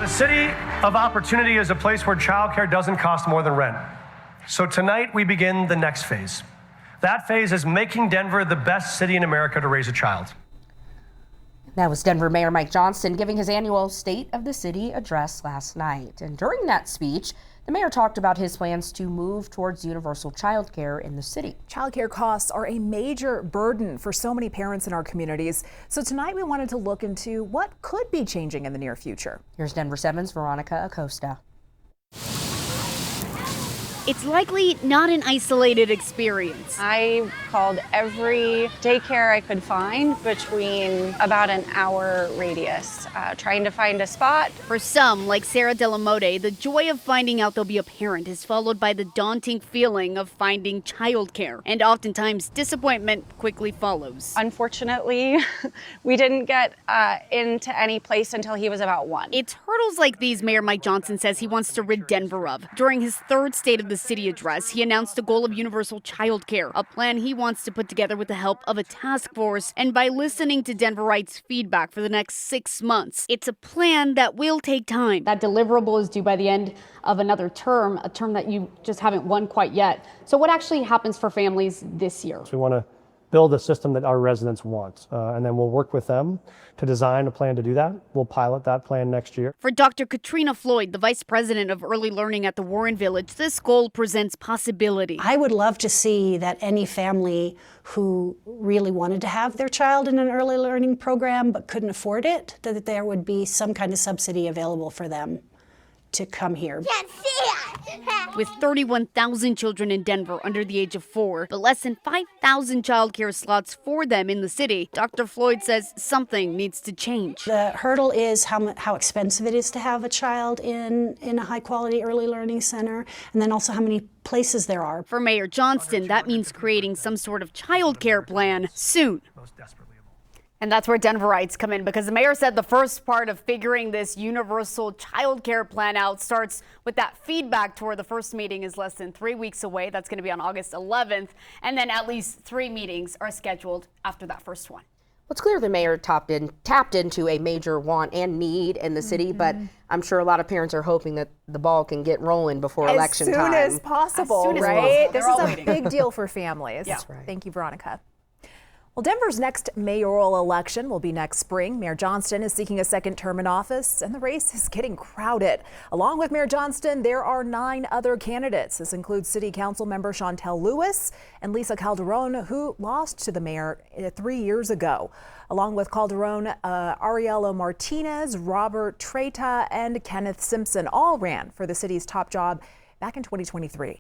The city of opportunity is a place where childcare doesn't cost more than rent. So tonight we begin the next phase. That phase is making Denver the best city in America to raise a child. That was Denver Mayor Mike Johnston giving his annual State of the City address last night. And during that speech, the mayor talked about his plans to move towards universal childcare in the city. Childcare costs are a major burden for so many parents in our communities. So tonight we wanted to look into what could be changing in the near future. Here's Denver 7's Veronica Acosta. It's likely not an isolated experience. I called every daycare I could find between about an hour radius, trying to find a spot. For some, like Sarah Delamote, the joy of finding out they'll be a parent is followed by the daunting feeling of finding childcare, and oftentimes disappointment quickly follows. Unfortunately, we didn't get into any place until he was about 1. It's hurdles like these Mayor Mike Johnston says he wants to rid Denver of. During his third State of the City address, he announced a goal of universal childcare, a plan he wants to put together with the help of a task force and by listening to Denverites' feedback for the next 6 months. It's a plan that will take time. That deliverable is due by the end of another term, a term that you just haven't won quite yet. So what actually happens for families this year? We want to build a system that our residents want, and then we'll work with them to design a plan to do that. We'll pilot that plan next year. For Dr. Katrina Floyd, the vice president of early learning at the Warren Village, this goal presents possibility. I would love to see that any family who really wanted to have their child in an early learning program but couldn't afford it, that there would be some kind of subsidy available for them to come here. With 31,000 children in Denver under the age of 4, but less than 5,000 childcare slots for them in the city, Dr. Floyd says something needs to change. The hurdle is how expensive it is to have a child in a high-quality early learning center, and then also how many places there are. For Mayor Johnston, that means creating some sort of childcare plan soon. And that's where Denverites come in, because the mayor said the first part of figuring this universal childcare plan out starts with that feedback tour. The first meeting is less than 3 weeks away. That's going to be on August 11th. And then at least 3 meetings are scheduled after that first one. Well, it's clear the mayor tapped into a major want and need in the city, but I'm sure a lot of parents are hoping that the ball can get rolling before election time. As soon as possible, right? This is a big deal for families. That's right. Thank you, Veronica. Well, Denver's next mayoral election will be next spring. Mayor Johnston is seeking a second term in office, and the race is getting crowded. Along with Mayor Johnston, there are 9 other candidates. This includes City Council member Chantel Lewis and Lisa Calderon, who lost to the mayor 3 years ago. Along with Calderon, Ariela Martinez, Robert Treta, and Kenneth Simpson all ran for the city's top job back in 2023.